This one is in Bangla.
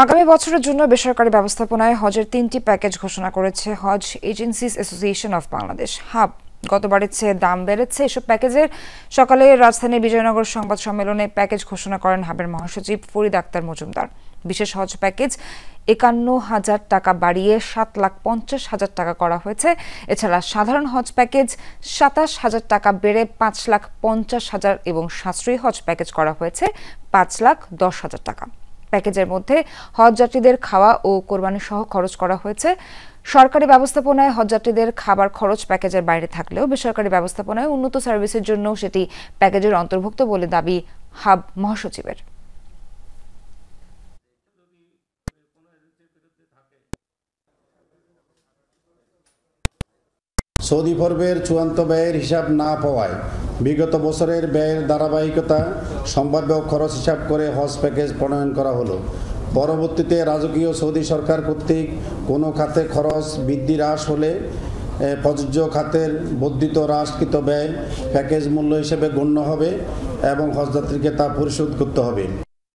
আগামী বছরের জন্য বেসরকারি ব্যবস্থাপনায় হজের 3টি প্যাকেজ ঘোষণা করেছে Hajj agencies association of Bangladesh HAAB. গতবারের চেয়ে দাম বেড়েছে। এসব প্যাকেজের সকালে রাজধানীর বিজয়নগর সংবাদ সম্মেলনে প্যাকেজ ঘোষণা করেন হাবের মহাসচিব ফরিদ আক্তার মজুমদার। বিশেষ হজ প্যাকেজ ৫১,০০০ টাকা বাড়িয়ে ৭,৫০,০০০ টাকা করা হয়েছে। এছাড়া সাধারণ হজ প্যাকেজ ২৭,০০০ টাকা বেড়ে ৫,৫০,০০০ এবং সাশ্রয়ী হজ প্যাকেজ করা হয়েছে ৫,১০,০০০ টাকা। প্যাকেজের মধ্যে হজযাত্রীদের খাওয়া ও কোরবানি সহ খরচ করা হয়েছে। সরকারি ব্যবস্থাপনায় হজযাত্রীদের খাবার খরচ প্যাকেজের বাইরে থাকলেও বেসরকারি ব্যবস্থাপনায় উন্নত সার্ভিসের জন্য সেটি প্যাকেজের অন্তর্ভুক্ত বলে দাবি হাব মহাসচিবের। সৌদি পর্বের চূড়ান্ত ব্যয়ের হিসাব না পাওয়ায় বিগত বছরের ব্যয়ের ধারাবাহিকতা সম্ভাব্য খরচ হিসাব করে হজ প্যাকেজ প্রণয়ন করা হলো। পরবর্তীতে রাজকীয় সৌদি সরকার কর্তৃক কোনো খাতে খরচ বৃদ্ধি হ্রাস হলে প্রযোজ্য খাতের বর্ধিত হ্রাসকৃত ব্যয় প্যাকেজ মূল্য হিসেবে গণ্য হবে এবং হজযাত্রীকে তা পরিশোধ করতে হবে।